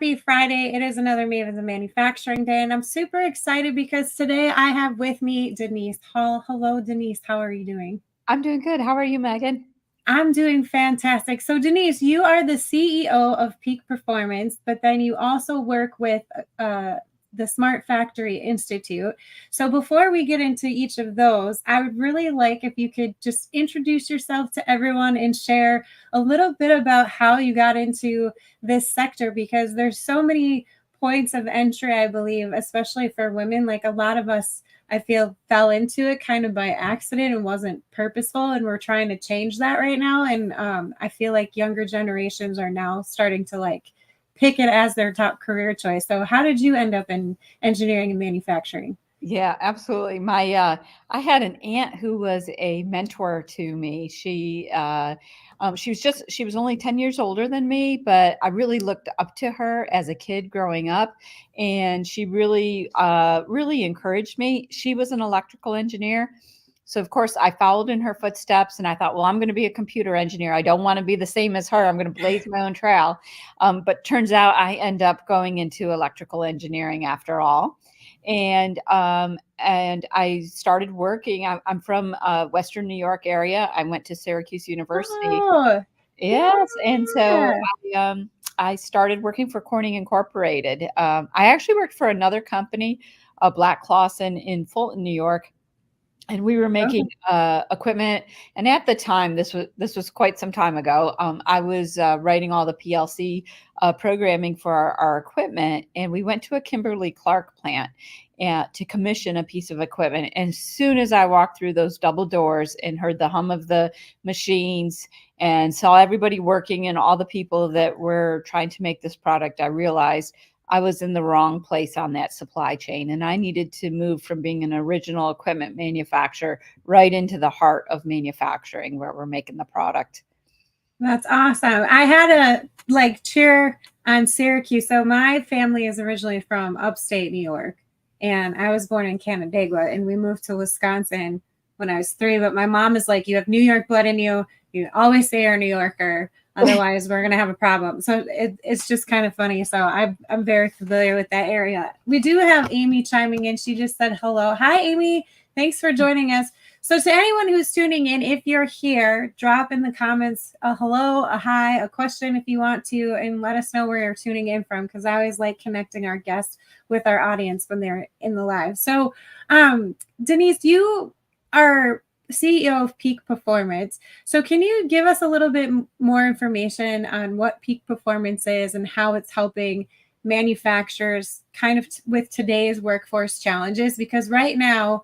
Happy Friday. It is another Mavens of Manufacturing Day, and I'm super excited because today I have with me Denise Hall. Hello, Denise. How are you doing? I'm doing good. How are you, Megan? I'm doing fantastic. So, Denise, you are the CEO of Peak Performance, but then you also work with the Smart Factory Institute. So, before we get into each of those, I would really like if you could just introduce yourself to everyone and share a little bit about how you got into this sector because there's so many points of entry, I believe, especially for women. Like a lot of us I feel fell into it kind of by accident and wasn't purposeful. And we're trying to change that right now. And I feel like younger generations are now starting to like pick it as their top career choice. So, how did you end up in engineering and manufacturing? Yeah, absolutely. I had an aunt who was a mentor to me. She was only 10 years older than me, but I really looked up to her as a kid growing up, and she really encouraged me. She was an electrical engineer. So of course I followed in her footsteps and I thought, well, I'm going to be a computer engineer. I don't want to be the same as her. I'm going to blaze my own trail. But turns out I end up going into electrical engineering after all. And I started working. I'm from Western New York area. I went to Syracuse University. Oh, Yes, and so yeah. I started working for Corning Incorporated. I actually worked for another company, Black Clawson in Fulton, New York, and we were making Okay. equipment. And at the time, this was quite some time ago. I was writing all the PLC programming for our equipment, and we went to a Kimberly Clark plant to commission a piece of equipment. And as soon as I walked through those double doors and heard the hum of the machines and saw everybody working and all the people that were trying to make this product, I realized I was in the wrong place on that supply chain, and I needed to move from being an original equipment manufacturer right into the heart of manufacturing where we're making the product. That's awesome. I had a like cheer on Syracuse. So my family is originally from upstate New York, and I was born in Canandaigua, and we moved to Wisconsin when I was 3. But my mom is like, "You have New York blood in you. You always say you're a New Yorker, otherwise we're gonna have a problem." So it's just kind of funny. So I'm very familiar with that area. We do have Amy chiming in. She just said hello. Hi, Amy. Thanks for joining us. So, to anyone who's tuning in, if you're here, drop in the comments a hello, a hi, a question if you want to, and let us know where you're tuning in from because I always like connecting our guests with our audience when they're in the live. So, Denise, you are CEO of Peak Performance. So, can you give us a little bit more information on what Peak Performance is and how it's helping manufacturers kind of with today's workforce challenges? Because right now,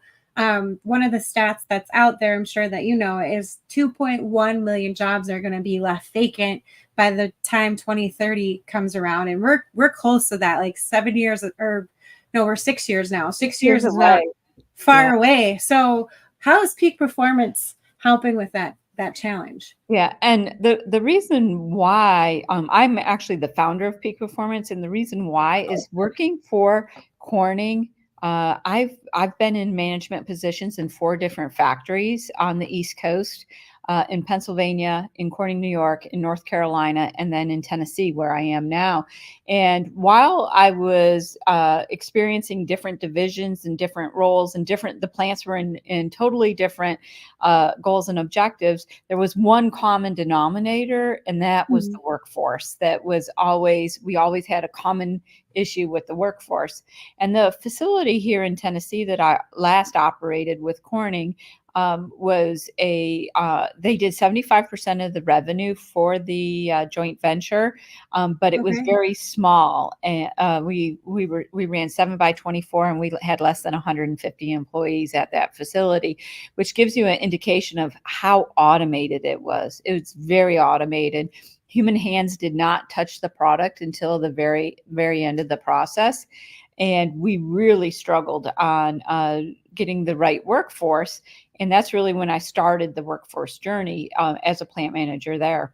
one of the stats that's out there, I'm sure that you know, is 2.1 million jobs are going to be left vacant by the time 2030 comes around, and we're close to that. Like 7 years, or no, we're 6 years now. 6 years Years is not away. far Yeah. away. So, how is Peak Performance helping with that challenge? Yeah, and the reason why I'm actually the founder of Peak Performance, and the reason why is working for Corning. I've been in management positions in 4 different factories on the East Coast, in Pennsylvania, in Corning, New York, in North Carolina, and then in Tennessee, where I am now. And while I was experiencing different divisions and different roles, and the plants were in totally different goals and objectives, there was one common denominator, and that was the workforce. We always had a common issue with the workforce. And the facility here in Tennessee that I last operated with Corning they did 75% of the revenue for the joint venture, but it was Okay. very small. And we ran 7 by 24, and we had less than 150 employees at that facility, which gives you an indication of how automated it was. It was very automated. Human hands did not touch the product until the very, very end of the process. And we really struggled on getting the right workforce. And that's really when I started the workforce journey as a plant manager there.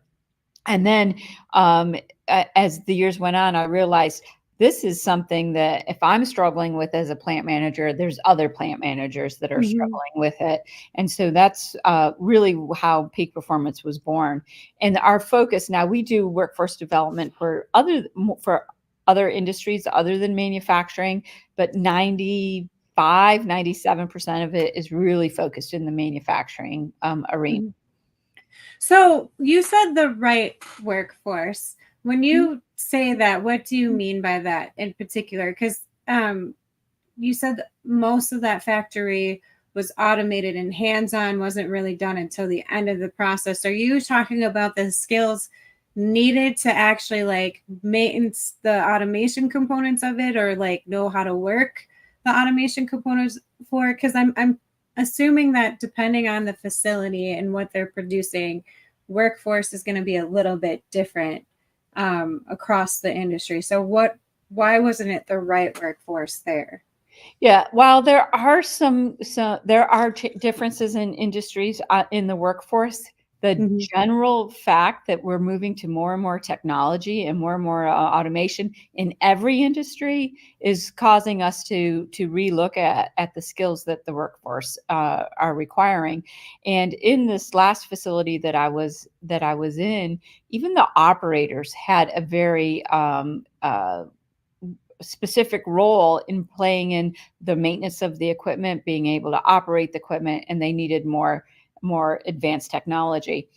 And then as the years went on, I realized this is something that if I'm struggling with as a plant manager, there's other plant managers that are Mm-hmm. struggling with it. And so that's really how Peak Performance was born. And our focus now, we do workforce development for other industries other than manufacturing, but 97% of it is really focused in the manufacturing arena. Mhm. So you said the right workforce. When you say that, what do you mean by that in particular? Because you said that most of that factory was automated and hands-on wasn't really done until the end of the process. Are you talking about the skills needed to actually like maintenance the automation components of it, or like know how to work the automation components for it? Because I'm assuming that depending on the facility and what they're producing, workforce is going to be a little bit different across the industry. So why wasn't it the right workforce there? Yeah, while there are there are differences in industries in the workforce, the Mhm. general fact that we're moving to more and more technology and more automation in every industry is causing us to relook at the skills that the workforce are requiring. And in this last facility that I was in, even the operators had a very specific role in playing in the maintenance of the equipment, being able to operate the equipment, and they needed more advanced technology.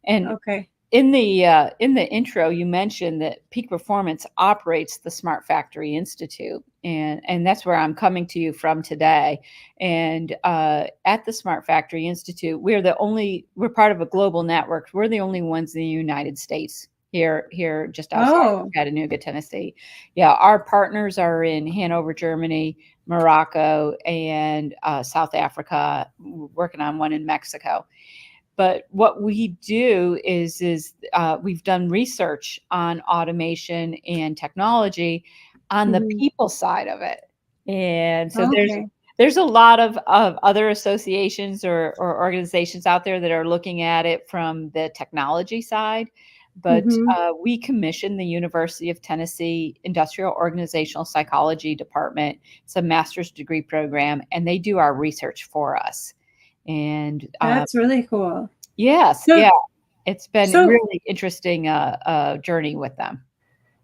And Okay. in the intro, you mentioned that Peak Performance operates the Smart Factory Institute, and that's where I'm coming to you from today. And at the Smart Factory Institute, we're part of a global network. We're the only ones in the United States here just outside of Oh, Chattanooga, Tennessee. Yeah, our partners are in Hanover, Germany, Morocco, and South Africa. We're working on one in Mexico. But what we do is we've done research on automation and technology on the mhm. people side of it. And so Okay. there's a lot of other associations or organizations out there that are looking at it from the technology side. But Mhm. we commission the University of Tennessee Industrial Organizational Psychology Department. It's a master's degree program, and they do our research for us. And That's really cool. yes, So yeah, it's been so really interesting, journey with them.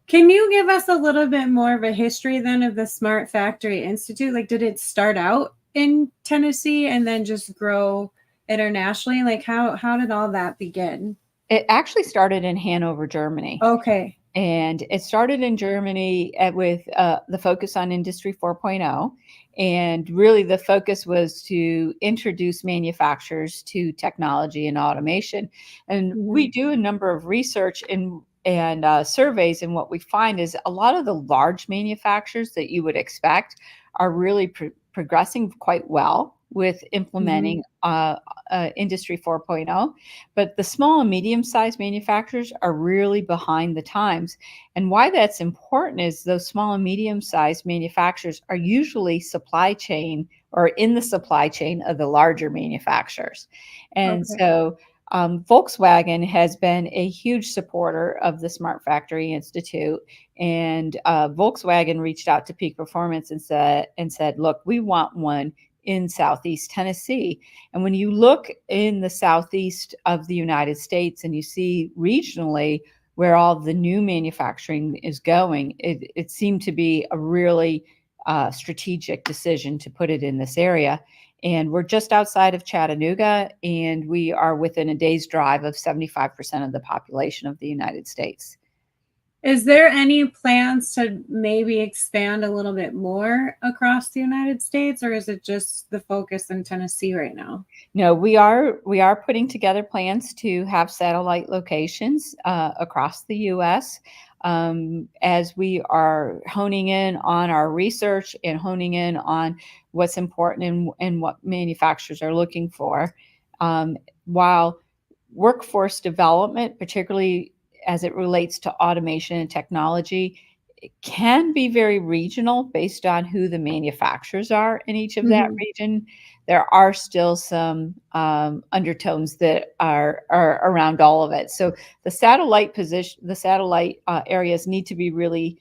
can you give us a little bit more of a history then of the Smart Factory Institute? Like, did it start out in Tennessee and then just grow internationally? Like, how did all that begin? It actually started in Hanover, Germany, Okay. and it started in Germany with, the focus on Industry 4.0, and really the focus was to introduce manufacturers to technology and automation, and we Mhm. do a number of research and surveys, and what we find is a lot of the large manufacturers that you would expect are really progressing quite well with Mhm. implementing Industry 4.0, but the small and medium-sized manufacturers are really behind the times. And why that's important is those small and medium-sized manufacturers are usually supply chain or in the supply chain of the larger manufacturers. And Okay. so Volkswagen has been a huge supporter of the Smart Factory Institute, and Volkswagen reached out to Peak Performance and said, "Look, we want one in Southeast Tennessee." And when you look in the southeast of the United States and you see regionally where all the new manufacturing is going, it seemed to be a really strategic decision to put it in this area. And we're just outside of Chattanooga, and we are within a day's drive of 75% of the population of the United States. Is there any plans to maybe expand a little bit more across the United States, or is it just the focus in Tennessee right now? No, we are putting together plans to have satellite locations across the U.S. As we are honing in on our research and honing in on what's important and what manufacturers are looking for. While workforce development, particularly as it relates to automation and technology, it can be very regional based on who the manufacturers are in each of that Mhm. region. There are still some undertones that are around all of it. So the satellite areas need to be really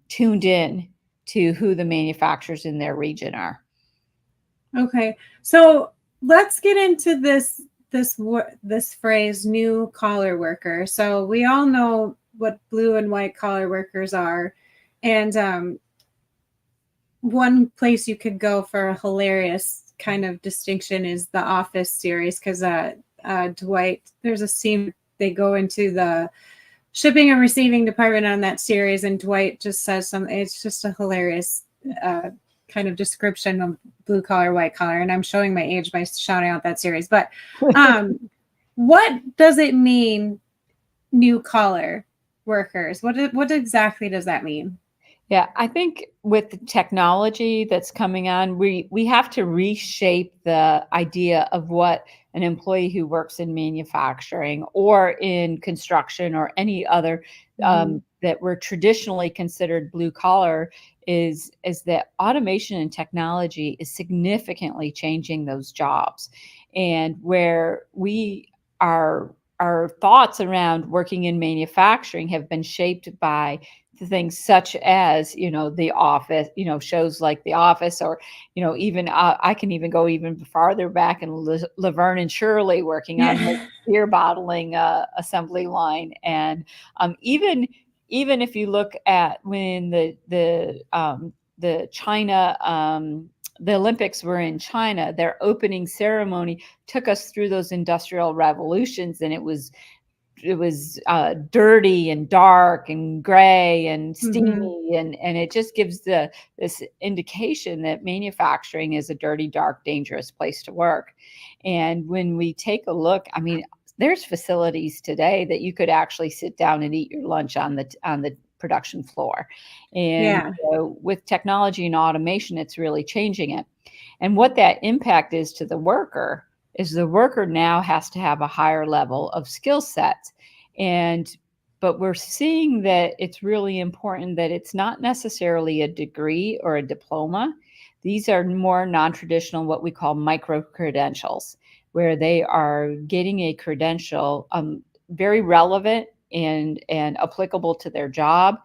tuned in to who the manufacturers in their region are. Okay. So let's get into this phrase new collar worker. So we all know what blue and white collar workers are. And one place you could go for a hilarious kind of distinction is the Office series, because Dwight, there's a scene they go into the shipping and receiving department on that series, and Dwight just says something. It's just a hilarious kind of description of blue collar, white collar. And I'm showing my age by shouting out that series. But what does it mean, new collar workers? What exactly does that mean? Yeah, I think with the technology that's coming on, we have to reshape the idea of what an employee who works in manufacturing or in construction or any other that were traditionally considered blue collar is that automation and technology is significantly changing those jobs. And where our thoughts around working in manufacturing have been shaped by things such as, The Office, shows like The Office, or, even I can even go even farther back in Laverne and Shirley working on the Yeah. beer bottling assembly line. And even if you look at when the China, the Olympics were in China, their opening ceremony took us through those industrial revolutions, and it was dirty and dark and gray and steamy, and it just gives this indication that manufacturing is a dirty, dark, dangerous place to work. And when we take a look, I mean, there's facilities today that you could actually sit down and eat your lunch on the production floor. And Yeah. so with technology and automation, it's really changing it. And what that impact is to the worker is the worker now has to have a higher level of skill set. But we're seeing that it's really important that it's not necessarily a degree or a diploma. These are more non-traditional, what we call micro credentials, where they are getting a credential very relevant and applicable to their job.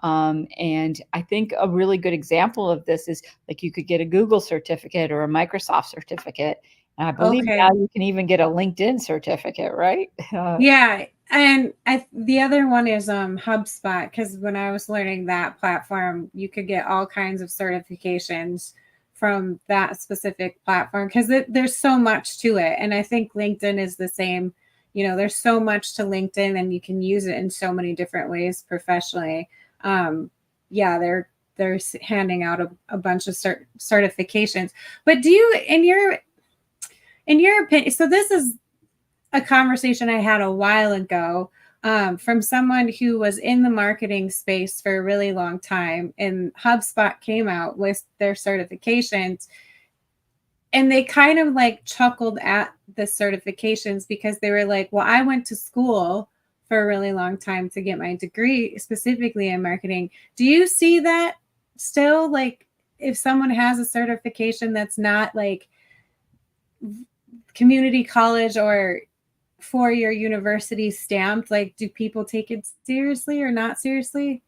And I think a really good example of this is like you could get a Google certificate or a Microsoft certificate. And I believe now Okay. you can even get a LinkedIn certificate, right? Yeah. And the other one is HubSpot, because when I was learning that platform, you could get all kinds of certifications from that specific platform, because there's so much to it. And I think LinkedIn is the same. There's so much to LinkedIn, and you can use it in so many different ways professionally. Yeah, they're handing out a bunch of certifications. But do you, in your opinion, so this is a conversation I had a while ago from someone who was in the marketing space for a really long time, and HubSpot came out with their certifications, and they kind of like chuckled at the certifications because they were like, well, I went to school for a really long time to get my degree specifically in marketing. Do you see that still? Like, if someone has a certification that's not like community college or four-year university stamped, like, do people take it seriously or not seriously?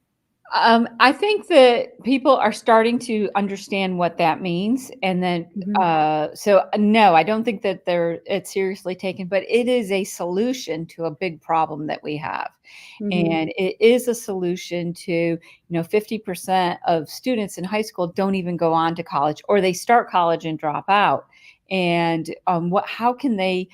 I think that people are starting to understand what that means, and then Mm-hmm. so no, I don't think that it's seriously taken, but it is a solution to a big problem that we have, Mm-hmm. and it is a solution to 50% of students in high school don't even go on to college, or they start college and drop out, and how can they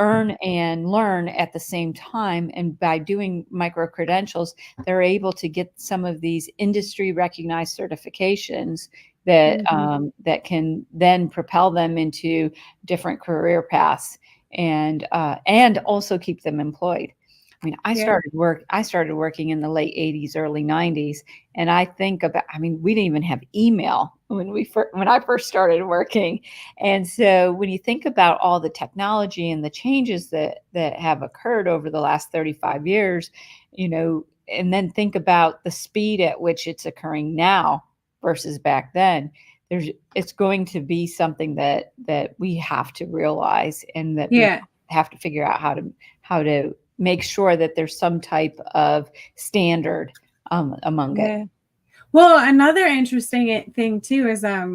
earn and learn at the same time? And by doing micro credentials, they're able to get some of these industry recognized certifications that Mm-hmm. that can then propel them into different career paths, and also keep them employed. I mean, Yeah. I started working in the late 80s, early 90s, and I think about, I mean, we didn't even have email when I first started working. And so when you think about all the technology and the changes that have occurred over the last 35 years, and then think about the speed at which it's occurring now versus back then, it's going to be something that we have to realize, and that we Yeah. have to figure out how to make sure that there's some type of standard among it. Yeah. Well, another interesting thing too is I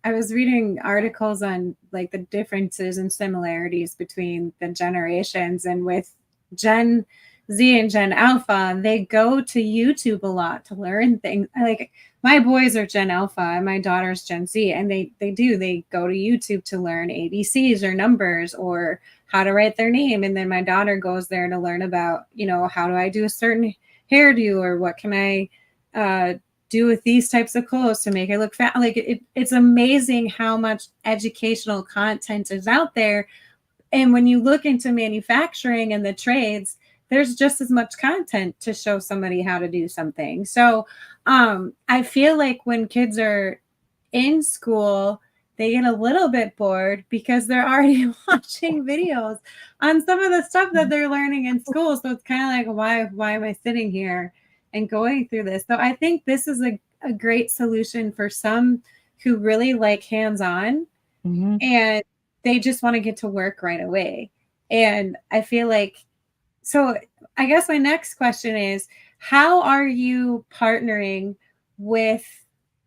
was reading articles on like the differences and similarities between the generations, and with Gen Z and Gen Alpha, they go to YouTube a lot to learn things. Like my boys are Gen Alpha and my daughter's Gen Z, and they go to YouTube to learn ABCs or numbers or how to write their name. And then my daughter goes there to learn about, how do I do a certain hairdo, or what can I uh, do with these types of clothes to make it look fat. Like it's amazing how much educational content is out there. And when you look into manufacturing and the trades, there's just as much content to show somebody how to do something. So I feel like when kids are in school, they get a little bit bored because they're already watching videos on some of the stuff that they're learning in school. So it's kind of like, why am I sitting here and going through this? So I think this is a great solution for some who really like hands-on and they just want to get to work right away. And I feel like, so I guess my next question is, how are you partnering with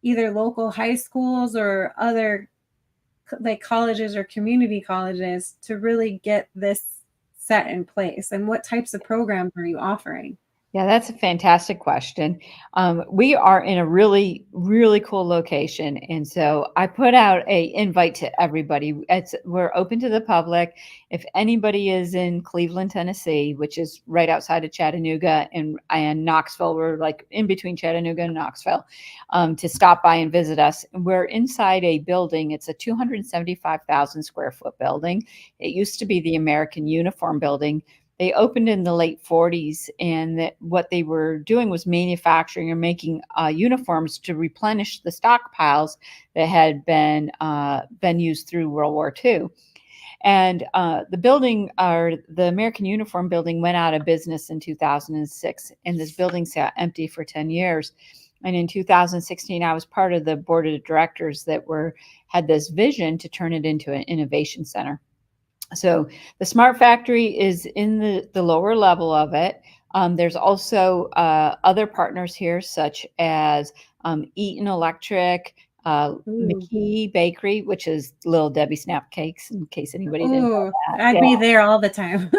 either local high schools or other like colleges or community colleges to really get this set in place? And what types of programs are you offering? Yeah, that's a fantastic question. We are in a really, really cool location, and so I put out a invite to everybody. We're open to the public. If anybody is in Cleveland, Tennessee, which is right outside of Chattanooga, and Knoxville, we're like in between Chattanooga and Knoxville, to stop by and visit us. We're inside a building. It's a 275,000 square foot building. It used to be the American Uniform Building. They opened in the late 40s, and what they were doing was manufacturing or making uniforms to replenish the stockpiles that had been used through World War II. And the American Uniform Building went out of business in 2006, and this building sat empty for 10 years. And in 2016, I was part of the board of directors that had this vision to turn it into an innovation center. So the Smart Factory is in the lower level of it. There's also other partners here, such as Eaton Electric, McKee Bakery, which is Little Debbie Snap Cakes, in case anybody didn't know Oh, that. I'd be there all the time.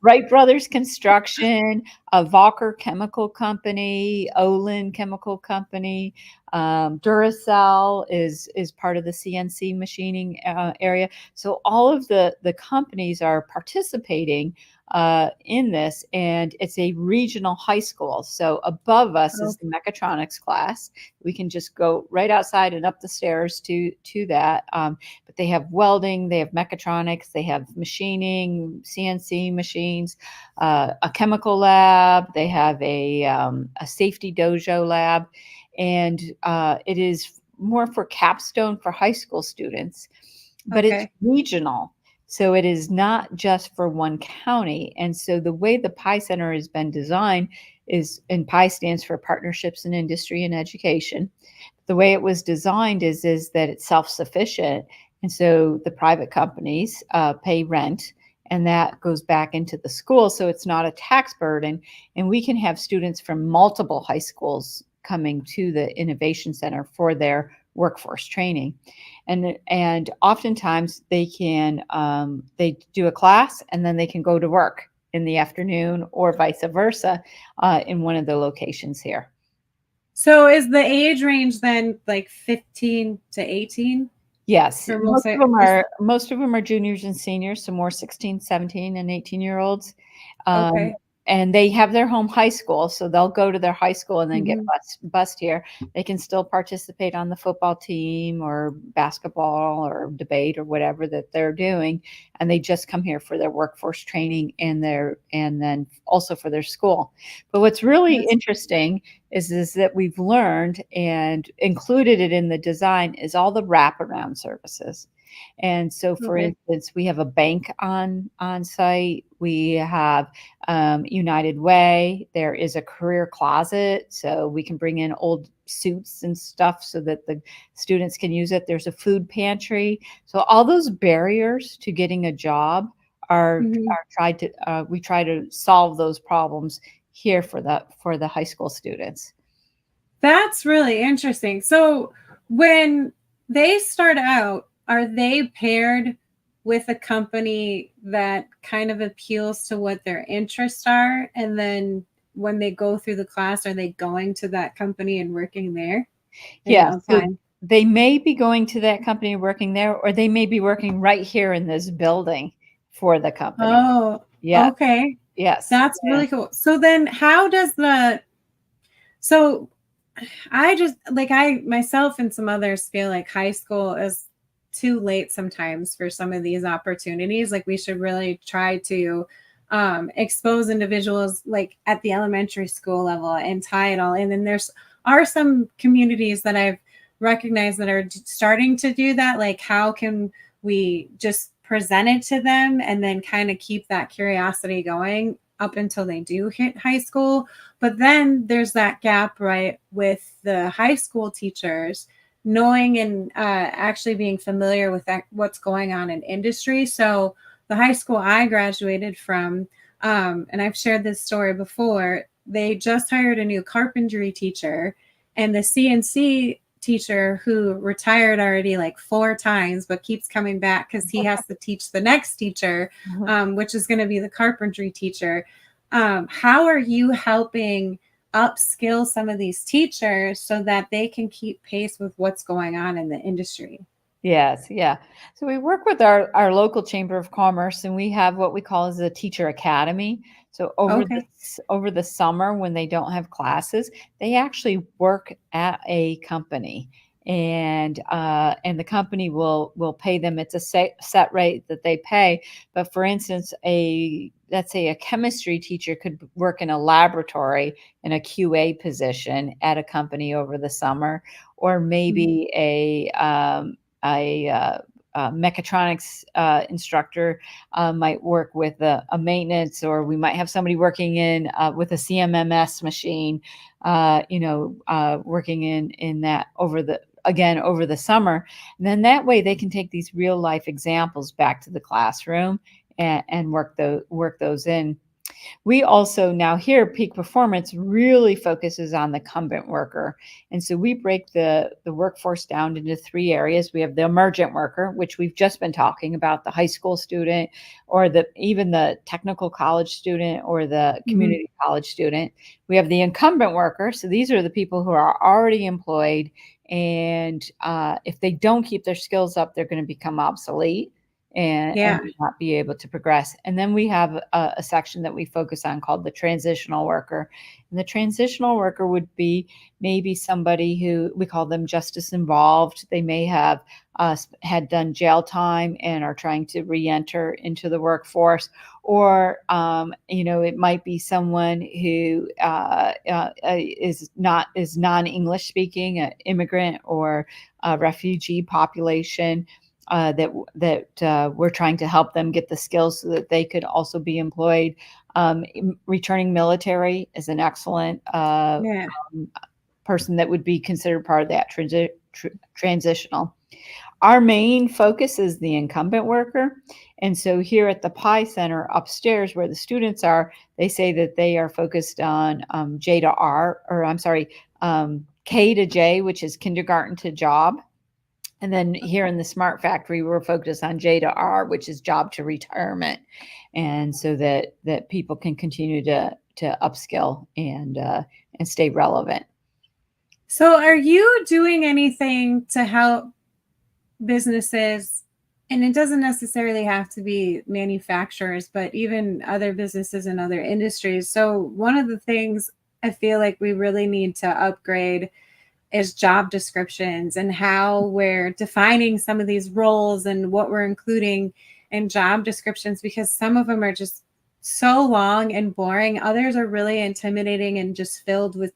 Wright Brothers Construction, Valker Chemical Company, Olin Chemical Company, Duracell is part of the CNC machining area. So all of the companies are participating in this, and it's a regional high school. So above us is the mechatronics class. We can just go right outside and up the stairs to that. But they have welding, they have mechatronics, they have machining, CNC machines, a chemical lab. They have a safety dojo lab, and it is more for capstone for high school students, but it's regional. So it is not just for one county. And so the way the PI Center has been designed and PI stands for Partnerships in Industry and Education. The way it was designed is that it's self-sufficient. And so the private companies pay rent, and that goes back into the school. So it's not a tax burden. And we can have students from multiple high schools coming to the Innovation Center for their workforce training. And oftentimes they do a class and then they can go to work in the afternoon, or vice versa, in one of the locations here. So is the age range then like 15 to 18? Yes, most of them are juniors and seniors, so more 16, 17, and 18-year-olds. And they have their home high school, so they'll go to their high school and then get bused here. They can still participate on the football team or basketball or debate or whatever that they're doing, and they just come here for their workforce training and then also for their school. But what's really interesting is that we've learned and included it in the design is all the wraparound services. And so, for instance, we have a bank on site. We have United Way. There is a career closet, so we can bring in old suits and stuff so that the students can use it. There's a food pantry. So all those barriers to getting a job we try to solve those problems here for the high school students. That's really interesting. So when they start out, are they paired with a company that kind of appeals to what their interests are, and then when they go through the class, are they going to that company and working there and Yeah, so applying? they may be going to that company working there, or they may be working right here in this building for the company. Oh, Yes, okay. yes. That's really cool. So then how does so I just like I myself and some others feel like high school is too late sometimes for some of these opportunities. Like we should really try to expose individuals like at the elementary school level and tie it all in. And there's are some communities that I've recognized that are starting to do that. Like how can we just present it to them and then kind of keep that curiosity going up until they do hit high school, but then there's that gap, right, with the high school teachers knowing and actually being familiar with that, what's going on in industry. So the high school I graduated from, and I've shared this story before, they just hired a new carpentry teacher, and the CNC teacher who retired already like 4 times but keeps coming back because he has to teach the next teacher, Mhm. which is going to be the carpentry teacher. How are you helping upskill some of these teachers so that they can keep pace with what's going on in the industry? Yes, yeah. So we work with our local chamber of commerce, and we have what we call as a teacher academy. So Okay. over the summer when they don't have classes, they actually work at a company, and the company will pay them. It's a set rate that they pay. But for instance, a let's say a chemistry teacher could work in a laboratory in a QA position at a company over the summer, or Mhm. maybe a mechatronics instructor might work with a maintenance, or we might have somebody working in with a CMMS machine, working in that over the summer. And then that way they can take these real life examples back to the classroom and work those in. We also now here, Peak Performance really focuses on the incumbent worker. And so we break the workforce down into 3 areas. We have the emergent worker, which we've just been talking about, the high school student, or even the technical college student, or the Mhm. community college student. We have the incumbent worker. So these are the people who are already employed. And if they don't keep their skills up, they're going to become obsolete and Yeah. not be able to progress. And then we have a section that we focus on called the transitional worker. And the transitional worker would be maybe somebody who we call them justice involved. They may have had done jail time and are trying to re-enter into the workforce, or it might be someone who is non-English speaking, an immigrant or a refugee population, that we're trying to help them get the skills so that they could also be employed. Returning military is an excellent Yeah. um, person that would be considered part of that transitional. Our main focus is the incumbent worker. And so here at the Pi Center upstairs where the students are, they say that they are focused on J to R, or I'm sorry, K to J, which is kindergarten to job. And then here in the Smart Factory, we're focused on J to R, which is job to retirement, and so that people can continue to upskill and stay relevant. So are you doing anything to help businesses, and it doesn't necessarily have to be manufacturers, but even other businesses in other industries? So one of the things I feel like we really need to upgrade is job descriptions and how we're defining some of these roles and what we're including in job descriptions, because some of them are just so long and boring. Others are really intimidating and just filled with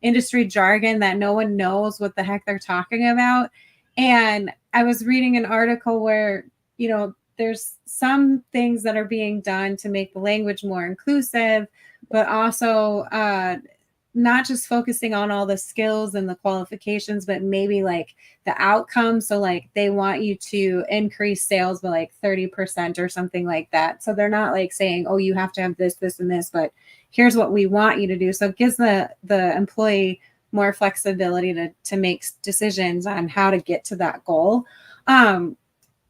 industry jargon that no one knows what the heck they're talking about. And I was reading an article where, there's some things that are being done to make the language more inclusive, but also not just focusing on all the skills and the qualifications, but maybe like the outcome. So like they want you to increase sales by like 30% or something like that. So they're not like saying, oh, you have to have this, this, and this, but here's what we want you to do. So it gives the employee more flexibility to make decisions on how to get to that goal. Um,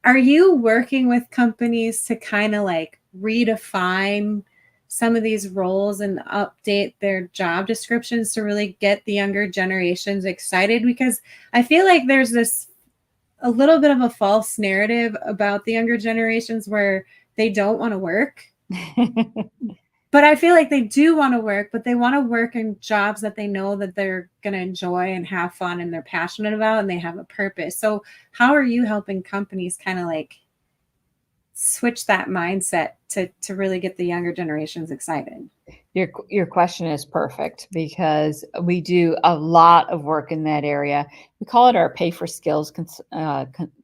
are you working with companies to kind of like redefine some of these roles and update their job descriptions to really get the younger generations excited? Because I feel like there's this a little bit of a false narrative about the younger generations where they don't want to work. But I feel like they do want to work, but they want to work in jobs that they know that they're going to enjoy and have fun and they're passionate about and they have a purpose. So how are you helping companies kind of like switch that mindset to really get the younger generations excited? Your question is perfect because we do a lot of work in that area. We call it our pay for skills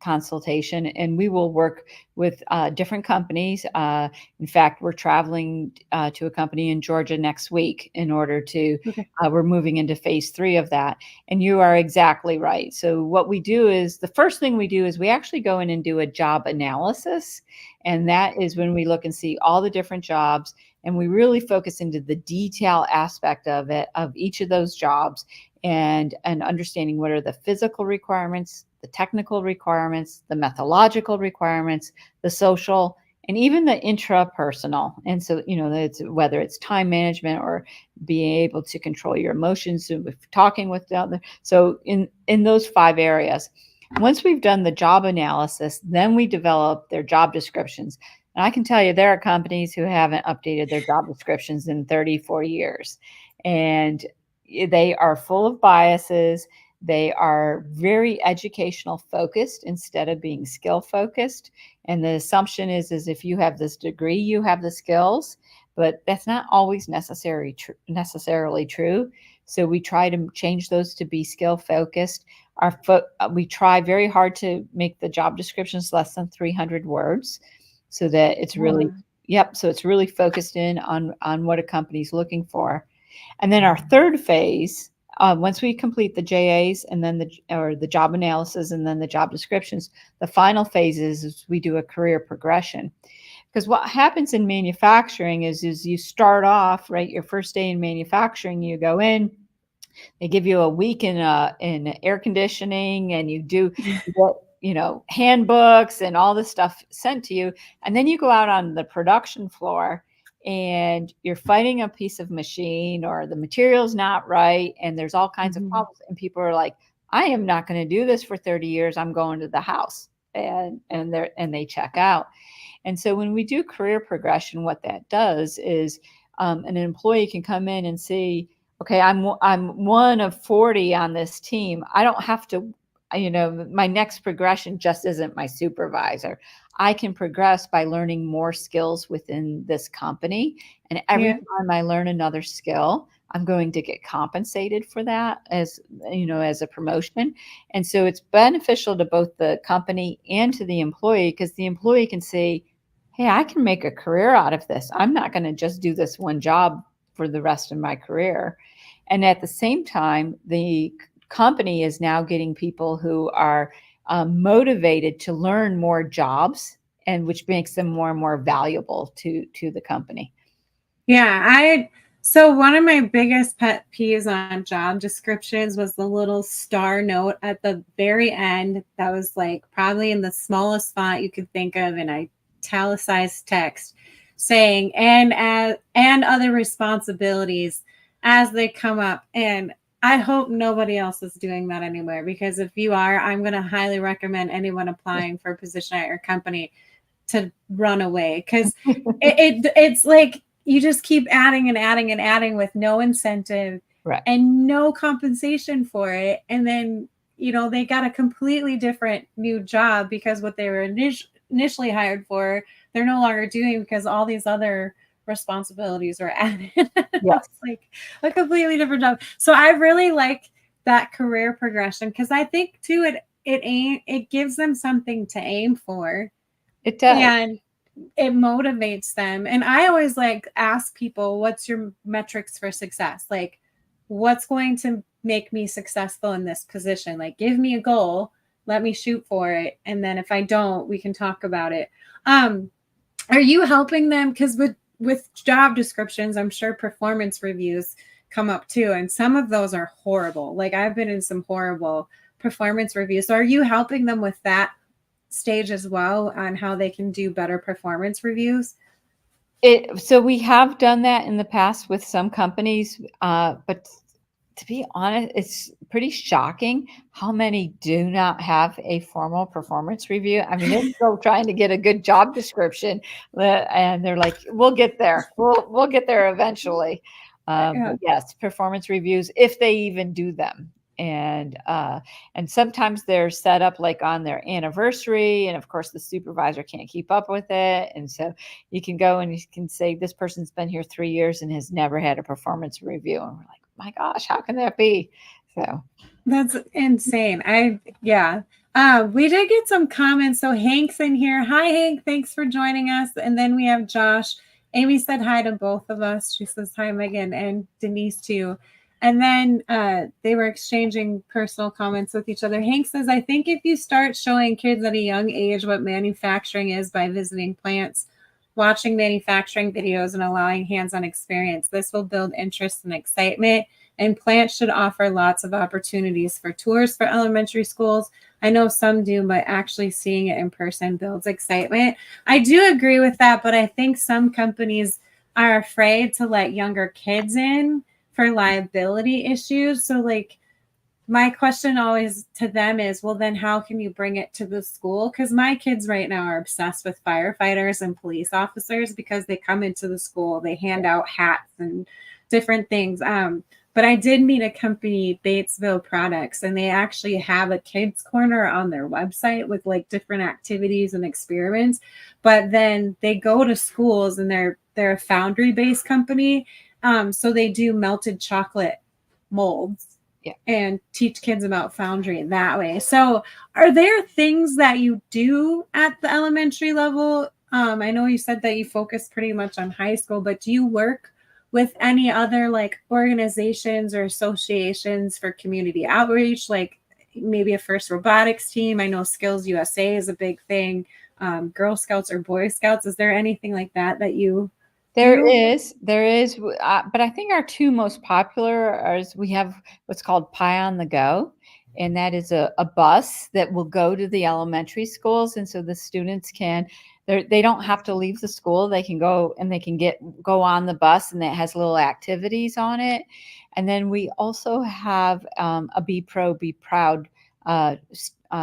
consultation, and we will work with different companies. In fact, we're traveling to a company in Georgia next week in order to, Okay. we're moving into phase 3 of that. And you are exactly right. So what we do is, the first thing we do is we actually go in and do a job analysis. And that is when we look and see all the different jobs, and we really focus into the detail aspect of it, of each of those jobs, and understanding what are the physical requirements, the technical requirements, the methodological requirements, the social, and even the intrapersonal. And so, it's whether it's time management or being able to control your emotions, talking with the other. So in those 5 areas, once we've done the job analysis, then we develop their job descriptions. And I can tell you, there are companies who haven't updated their job descriptions in 30, 40 years. And they are full of biases. They are very educational focused instead of being skill focused. And the assumption is if you have this degree, you have the skills, but that's not always necessarily true. So we try to change those to be skill focused. We try very hard to make the job descriptions less than 300 words, so that it's really, so it's really focused in on what a company's looking for. And then our third phase, once we complete the JAs and then the job analysis and then the job descriptions, the final phase is we do a career progression. Because what happens in manufacturing is you start off, right, your first day in manufacturing, you go in, they give you a week in air conditioning, and you get, handbooks and all this stuff sent to you. And then you go out on the production floor and you're fighting a piece of machine, or the material's not right, and there's all kinds of problems. And people are like, I am not going to do this for 30 years. I'm going to the house. And they check out. And so when we do career progression, what that does is an employee can come in and see, okay, I'm one of 40 on this team. I don't have to, my next progression just isn't my supervisor. I can progress by learning more skills within this company. And every time I learn another skill, I'm going to get compensated for that as a promotion. And so it's beneficial to both the company and to the employee, because the employee can see, hey, I can make a career out of this. I'm not going to just do this one job for the rest of my career. And at the same time, the company is now getting people who are motivated to learn more jobs, and which makes them more and more valuable to the company. Yeah, so one of my biggest pet peeves on job descriptions was the little star note at the very end that was like probably in the smallest font you could think of in italicized text, saying and other responsibilities as they come up. And I hope nobody else is doing that anymore, because if you are, I'm going to highly recommend anyone applying for a position at your company to run away, because it's like you just keep adding and adding and adding with no incentive, right, and no compensation for it. And then, they got a completely different new job because what they were initially hired for, they're no longer doing, because all these other responsibilities are added. Yes. It's like a completely different job. So I really like that career progression, because I think too, it gives them something to aim for. It does. And it motivates them. And I always ask people, what's your metrics for success? Like, what's going to make me successful in this position? Like, give me a goal, let me shoot for it. And then if I don't, we can talk about it. Are you helping them? Because with job descriptions, I'm sure performance reviews come up too. And some of those are horrible. Like, I've been in some horrible performance reviews. So are you helping them with that stage as well on how they can do better performance reviews? So we have done that in the past with some companies, but to be honest, it's pretty shocking how many do not have a formal performance review. I mean, they're still trying to get a good job description, and they're like, "We'll get there. We'll get there eventually." Yeah. But yes, performance reviews, if they even do them, and sometimes they're set up like on their anniversary, and of course the supervisor can't keep up with it, and so you can go and you can say this person's been here 3 years and has never had a performance review, and we're like, my gosh, how can that be? So That's insane. Yeah. We did get some comments. So Hank's in here. Hi, Hank. Thanks for joining us. And then we have Josh. Amy said hi to both of us. She says hi, Megan, and Denise too. And then they were exchanging personal comments with each other. Hank says, I think if you start showing kids at a young age what manufacturing is by visiting plants, watching manufacturing videos, and allowing hands-on experience, this will build interest and excitement, and plants should offer lots of opportunities for tours for elementary schools. I know some do, but actually seeing it in person builds excitement. I do agree with that, but I think some companies are afraid to let younger kids in for liability issues. So, like, my question always to them is, well, then how can you bring it to the school? Because my kids right now are obsessed with firefighters and police officers because they come into the school, they hand out hats and different things. But I did meet a company, Batesville Products, and they actually have a kids corner on their website with like different activities and experiments. But then they go to schools, and they're a foundry based company. So they do melted chocolate molds, yeah. and teach kids about foundry that way. So, are there things that you do at the elementary level? I know you said that you focus pretty much on high school, but do you work with any other like organizations or associations for community outreach, like maybe a First Robotics team? I know Skills USA is a big thing. Girl Scouts or Boy Scouts. Is there anything like that that you There do? is, there is, but I think our two most popular is we have what's called Pie on the Go, and that is a bus that will go to the elementary schools, and so the students can, they don't have to leave the school. They can go and they can go on the bus, and it has little activities on it. And then we also have a Be Pro, Be Proud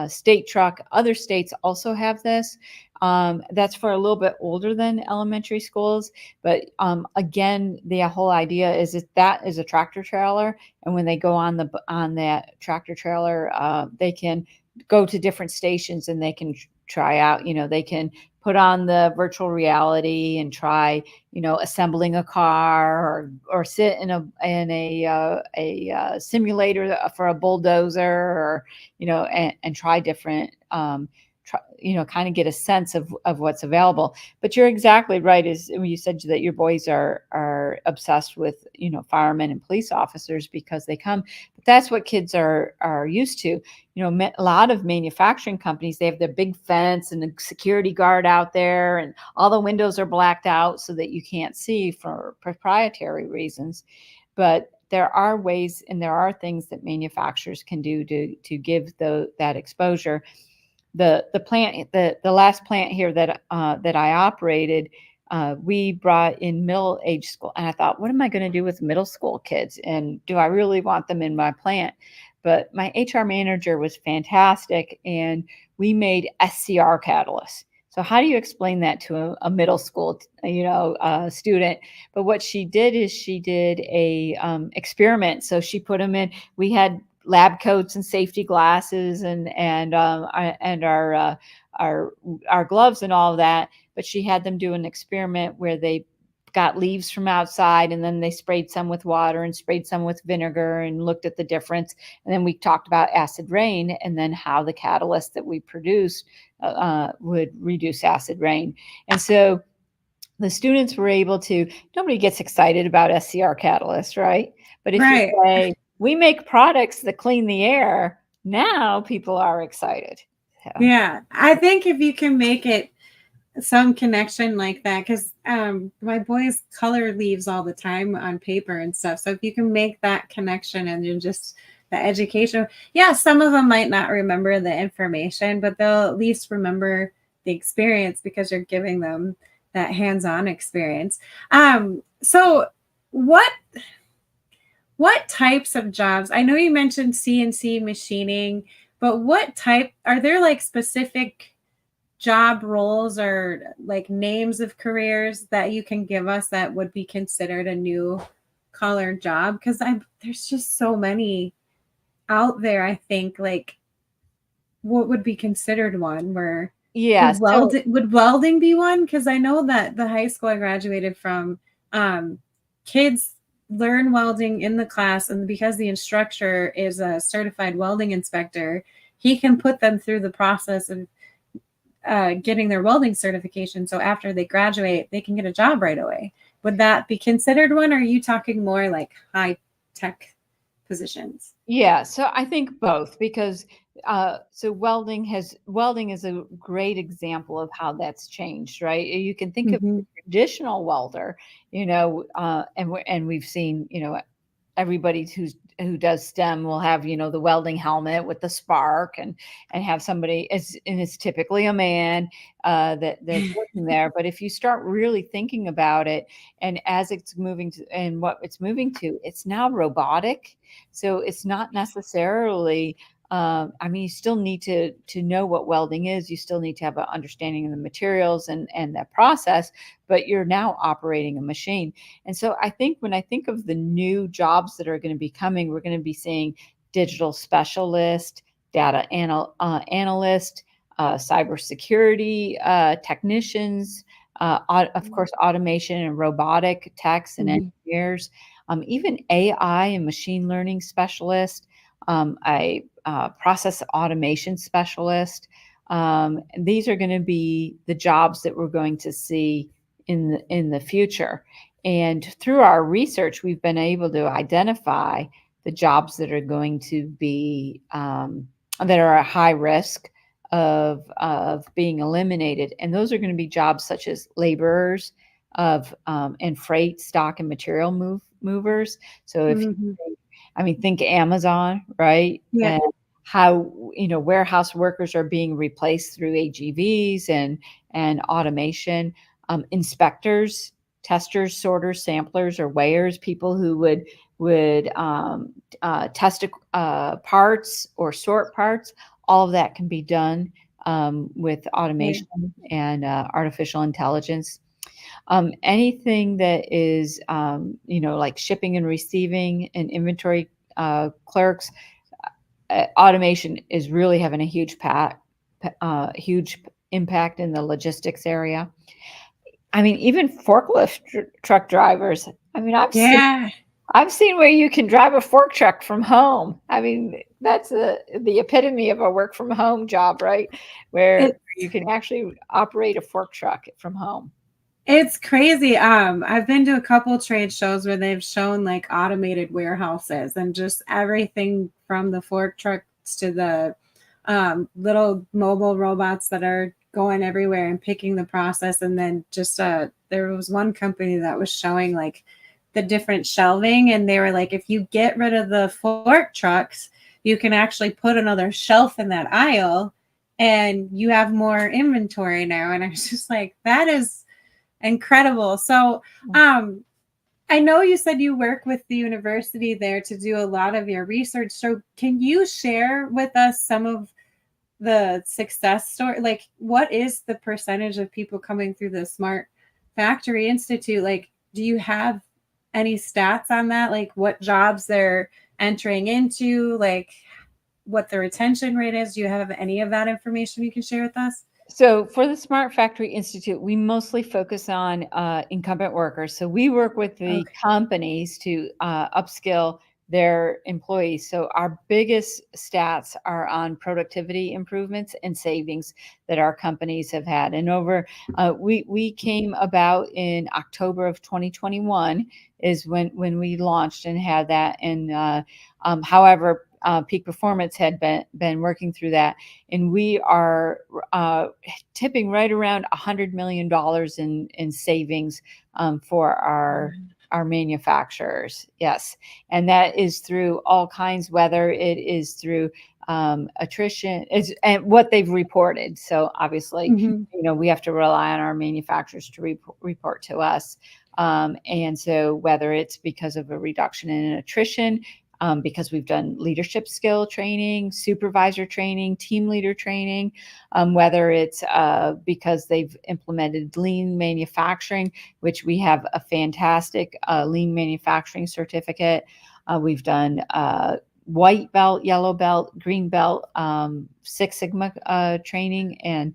state truck. Other states also have this. That's for a little bit older than elementary schools. But again, the whole idea is that is a tractor trailer, and when they go on that tractor trailer, they can go to different stations and they can try out. They can put on the virtual reality and try, assembling a car, or sit in a simulator for a bulldozer, or and try different. Kind of get a sense of what's available. But you're exactly right. Is when you said that your boys are obsessed with firemen and police officers because they come. But that's what kids are used to. A lot of manufacturing companies, they have their big fence and a security guard out there, and all the windows are blacked out so that you can't see for proprietary reasons. But there are ways and there are things that manufacturers can do to give that exposure. The last plant here that I operated, we brought in middle age school, and I thought, what am I going to do with middle school kids, and do I really want them in my plant? But my HR manager was fantastic, and we made SCR catalysts. So how do you explain that to a middle school student? But what she did is she did a experiment. So she put them in. We had lab coats and safety glasses and our gloves and all of that. But she had them do an experiment where they got leaves from outside, and then they sprayed some with water and sprayed some with vinegar and looked at the difference. And then we talked about acid rain, and then how the catalyst that we produced would reduce acid rain. And so the students were able to, nobody gets excited about SCR catalyst, right? But if you Right. say, we make products that clean the air, now people are excited. So. Yeah. I think if you can make it some connection like that, because my boys color leaves all the time on paper and stuff. So if you can make that connection and you just the education. Yeah, some of them might not remember the information, but they'll at least remember the experience because you're giving them that hands-on experience. So what types of jobs? I know you mentioned CNC machining, but what type are there, like specific job roles or like names of careers that you can give us that would be considered a new collar job? Because I there's just so many out there. I think like what would be considered one where Yeah. So would welding be one? Because I know that the high school I graduated from, um, kids learn welding in the class, and because the instructor is a certified welding inspector, he can put them through the process of getting their welding certification. So after they graduate, they can get a job right away. Would that be considered one? Or are you talking more like high tech positions? yeah, so I think both because so welding is a great example of how that's changed, right? You can think of Mm-hmm. the traditional welder, and we've seen, everybody who does STEM will have, the welding helmet with the spark and have somebody, and it's typically a man that's working there. But if you start really thinking about it, and as it's moving to, and what it's moving to, it's now robotic. So it's not necessarily, I mean, you still need to know what welding is. You still need to have an understanding of the materials and that process, but you're now operating a machine. And so I think when I think of the new jobs that are going to be coming, we're going to be seeing digital specialist, analyst, cybersecurity technicians, of course, automation and robotic techs and Mm-hmm. engineers, even AI and machine learning specialist, a process automation specialist. And these are going to be the jobs that we're going to see in the future. And through our research, we've been able to identify the jobs that are going to be that are at high risk of being eliminated. And those are going to be jobs such as laborers of and freight, stock, and material movers. So if Mm-hmm. I mean, think Amazon, right? Yeah. And how, warehouse workers are being replaced through AGVs and automation. Inspectors, testers, sorters, samplers, or weighers, people who would test parts or sort parts. All of that can be done with Yeah. automation and artificial intelligence. Anything that is, like shipping and receiving and inventory clerks, automation is really having a huge impact in the logistics area. I mean, even forklift truck drivers. I mean, Yeah. I've seen where you can drive a fork truck from home. I mean, that's the epitome of a work from home job, right? Where It, you can actually operate a fork truck from home. It's crazy. I've been to a couple trade shows where they've shown like automated warehouses and just everything from the fork trucks to the little mobile robots that are going everywhere and picking the process. And then just there was one company that was showing like the different shelving, and they were like, if you get rid of the fork trucks, you can actually put another shelf in that aisle, and you have more inventory now. And I was just like, that is incredible. So, I know you said you work with the university there to do a lot of your research. So, can you share with us some of the success story? Like, what is the percentage of people coming through the Smart Factory Institute? Like, do you have any stats on that? Like, what jobs they're entering into? Like, what the retention rate is? Do you have any of that information you can share with us? So for the Smart Factory Institute, we mostly focus on incumbent workers. So we work with the Okay. companies to upskill their employees. So our biggest stats are on productivity improvements and savings that our companies have had. And we came about in October of 2021 is when we launched and had that. And however, Peak Performance had been working through that, and we are tipping right around $100 million in savings for our our manufacturers. Yes. And that is through all kinds, whether it is through attrition and what they've reported. So obviously, we have to rely on our manufacturers to report to us. And so whether it's because of a reduction in attrition, because we've done leadership skill training, supervisor training, team leader training, whether it's because they've implemented lean manufacturing, which we have a fantastic lean manufacturing certificate. We've done white belt, yellow belt, green belt, Six Sigma training and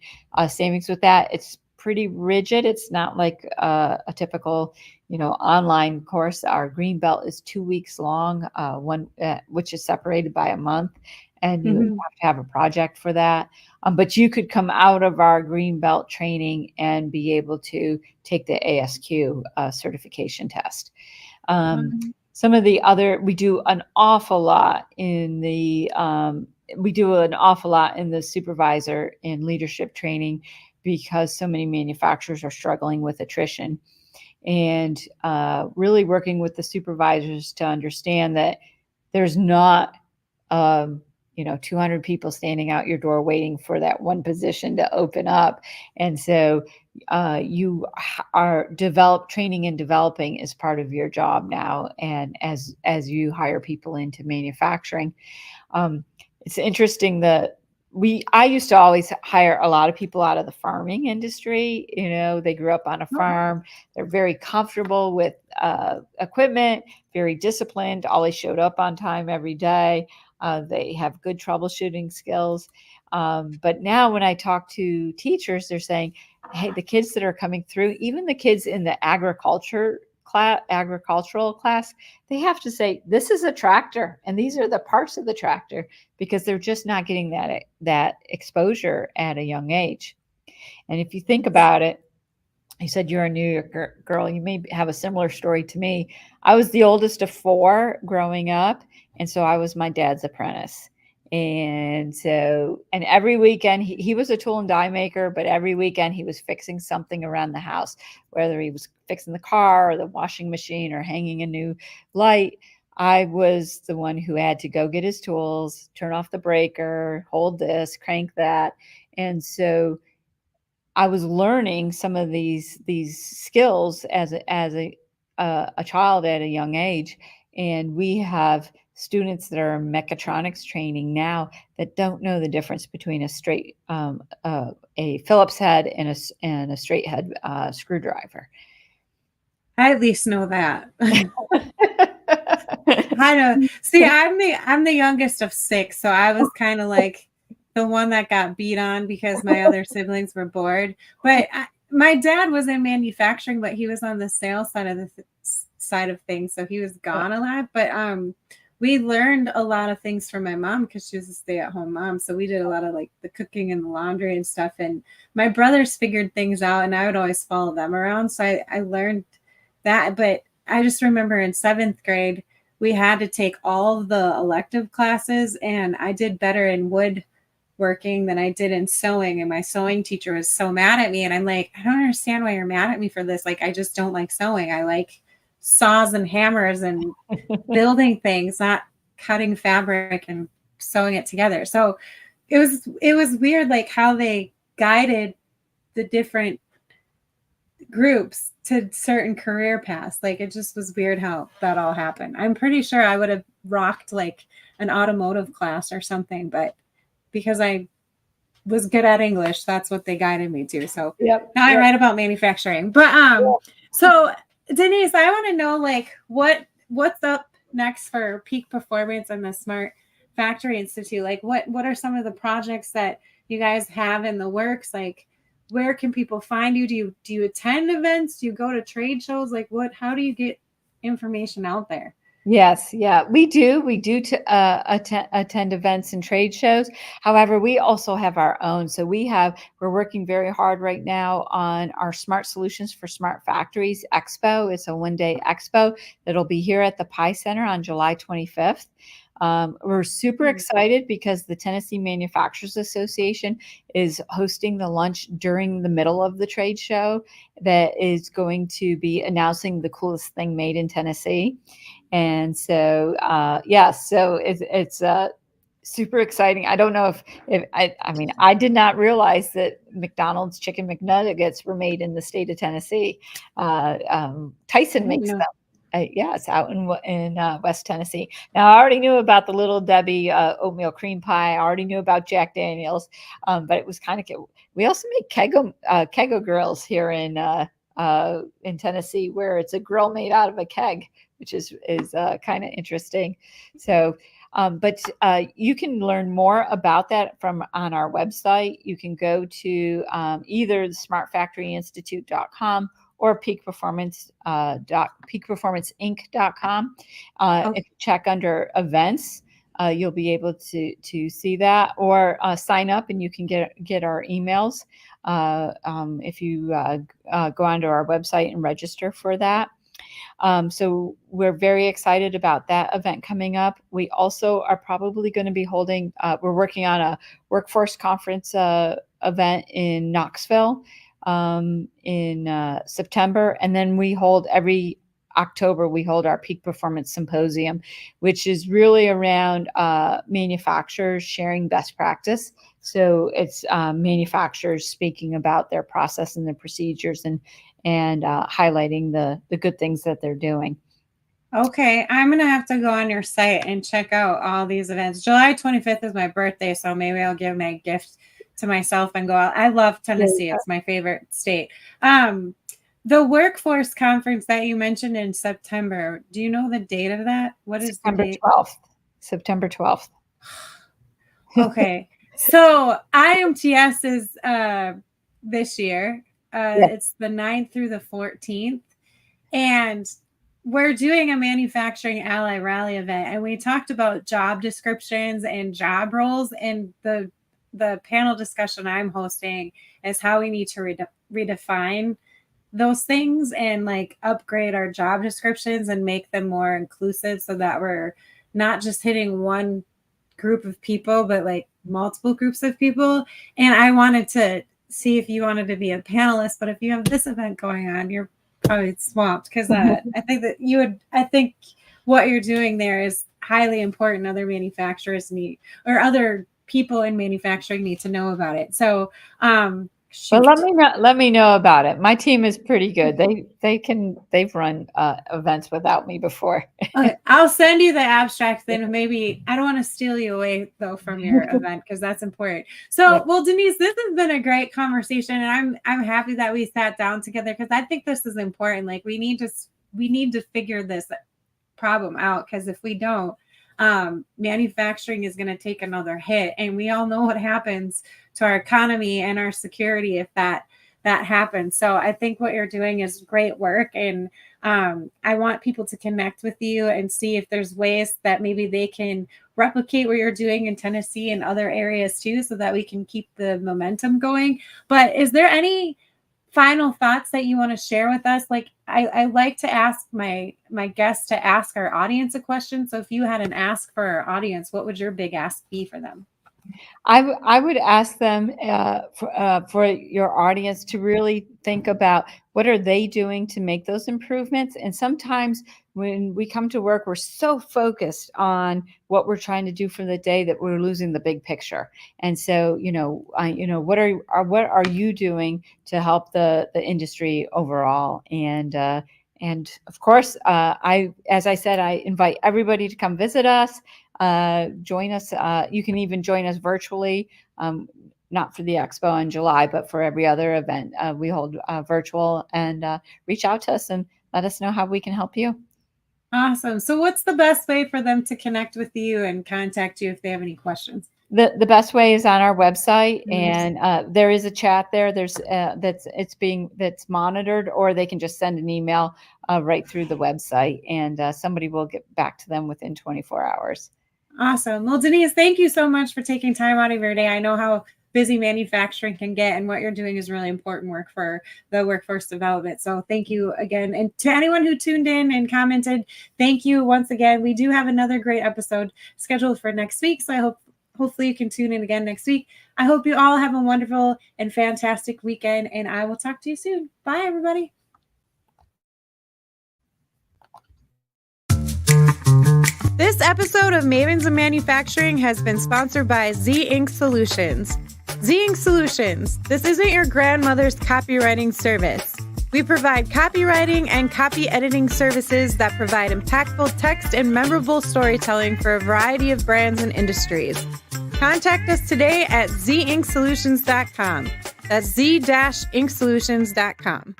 savings with that. It's pretty rigid. It's not like a typical, online course. Our green belt is 2 weeks long, which is separated by a month, and you have to have a project for that. But you could come out of our green belt training and be able to take the ASQ certification test. Some of the other, we do an awful lot in the supervisor and leadership training, because so many manufacturers are struggling with attrition, and really working with the supervisors to understand that there's not 200 people standing out your door waiting for that one position to open up. And so you are training and developing is part of your job now. And as you hire people into manufacturing, it's interesting that I used to always hire a lot of people out of the farming industry. They grew up on a farm. They're very comfortable with equipment, very disciplined, always showed up on time every day. They have good troubleshooting skills. But now when I talk to teachers, they're saying, hey, the kids that are coming through, even the kids in the agricultural class, they have to say, this is a tractor and these are the parts of the tractor, because they're just not getting that exposure at a young age. And if you think about it, you said you're a New York girl. You may have a similar story to me. I was the oldest of 4 growing up, and so I was my dad's apprentice. And every weekend, he was a tool and die maker, but every weekend he was fixing something around the house, whether he was fixing the car or the washing machine or hanging a new light. I was the one who had to go get his tools, turn off the breaker, hold this, crank that. And so I was learning some of these skills as a child at a young age. And we have students that are in mechatronics training now that don't know the difference between a straight a Phillips head and a straight head screwdriver. I at least know that. I know. See, I'm the youngest of 6, so I was kind of like the one that got beat on because my other siblings were bored. But my dad was in manufacturing, but he was on the sales side of things, so he was gone a lot. But we learned a lot of things from my mom because she was a stay-at-home mom. So we did a lot of like the cooking and the laundry and stuff. And my brothers figured things out, and I would always follow them around. So I learned that. But I just remember in 7th grade, we had to take all of the elective classes, and I did better in woodworking than I did in sewing. And my sewing teacher was so mad at me. And I'm like, I don't understand why you're mad at me for this. Like, I just don't like sewing. I like saws and hammers and building things, not cutting fabric and sewing it together. So it was weird, like how they guided the different groups to certain career paths. Like, it just was weird how that all happened. I'm pretty sure I would have rocked like an automotive class or something, but because I was good at English, that's what they guided me to. So now I write about manufacturing. But so Denise, I want to know like what's up next for Peak Performance and the Smart Factory Institute. Like what are some of the projects that you guys have in the works? Like, where can people find you? Do you attend events? Do you go to trade shows? Like, how do you get information out there? Yes, yeah, we do. We do attend events and trade shows. However, we also have our own. So we're working very hard right now on our Smart Solutions for Smart Factories Expo. It's a one-day expo that'll be here at the Pi Center on July 25th. We're super excited because the Tennessee Manufacturers Association is hosting the lunch during the middle of the trade show that is going to be announcing the coolest thing made in Tennessee. And so, so it's super exciting. I don't know if I mean, I did not realize that McDonald's chicken McNuggets were made in the state of Tennessee. Tyson makes them. Yeah, it's out in West Tennessee. Now, I already knew about the Little Debbie oatmeal cream pie. I already knew about Jack Daniels, but it was kind of cute. We also make Keggo grills here in Tennessee, where it's a grill made out of a keg, which is kind of interesting. So, but you can learn more about that on our website. You can go to either the smartfactoryinstitute.com or peakperformanceinc.com. If you check under events, you'll be able to see that, or sign up and you can get our emails if you go onto our website and register for that. So we're very excited about that event coming up. We also are probably going to be holding, we're working on a workforce conference event in Knoxville in September. And then we hold every October, we hold our Peak Performance Symposium, which is really around manufacturers sharing best practice. So it's manufacturers speaking about their process and their procedures and highlighting the good things that they're doing. Okay, I'm going to have to go on your site and check out all these events. July 25th is my birthday, so maybe I'll give my gift to myself and go out. I love Tennessee. It's my favorite state. The workforce conference that you mentioned in September, do you know the date of that? What is September the date? 12th. September 12th. Okay. So IMTS is this year. It's the 9th through the 14th. And we're doing a manufacturing ally rally event, and we talked about job descriptions and job roles. And the panel discussion I'm hosting is how we need to redefine those things and like upgrade our job descriptions and make them more inclusive, so that we're not just hitting one group of people, but like multiple groups of people. And I wanted to see if you wanted to be a panelist, but if you have this event going on, you're probably swamped, because I think that I think what you're doing there is highly important. Other manufacturers need, or other people in manufacturing need to know about it. So well, let me know about it. My team is pretty good. They've run events without me before. Okay, I'll send you the abstract then. Maybe I don't want to steal you away though from your event, because that's important. So, well, Denise, this has been a great conversation, and I'm happy that we sat down together, because I think this is important. Like we need to figure this problem out, because if we don't, manufacturing is going to take another hit, and we all know what happens to our economy and our security if that happens. So I think what you're doing is great work, and I want people to connect with you and see if there's ways that maybe they can replicate what you're doing in Tennessee and other areas too, so that we can keep the momentum going. But is there any final thoughts that you want to share with us? Like I like to ask my guests to ask our audience a question. So if you had an ask for our audience, what would your big ask be for them? I would ask them for your audience to really think about what are they doing to make those improvements. And sometimes when we come to work, we're so focused on what we're trying to do for the day that we're losing the big picture. And so, what are you doing to help the industry overall? And of course, as I said, I invite everybody to come visit us. Join us. You can even join us virtually, not for the expo in July, but for every other event we hold virtual, and reach out to us and let us know how we can help you. Awesome. So what's the best way for them to connect with you and contact you if they have any questions? The best way is on our website, and there is a chat there. There's that's monitored, or they can just send an email right through the website, and somebody will get back to them within 24 hours. Awesome. Well, Denise, thank you so much for taking time out of your day. I know how busy manufacturing can get, and what you're doing is really important work for the workforce development. So thank you again. And to anyone who tuned in and commented, thank you once again. We do have another great episode scheduled for next week. So hopefully you can tune in again next week. I hope you all have a wonderful and fantastic weekend, and I will talk to you soon. Bye, everybody. This episode of Mavens of Manufacturing has been sponsored by Z Ink Solutions. Z Ink Solutions. This isn't your grandmother's copywriting service. We provide copywriting and copy editing services that provide impactful text and memorable storytelling for a variety of brands and industries. Contact us today at zinkSolutions.com. That's z-inksolutions.com.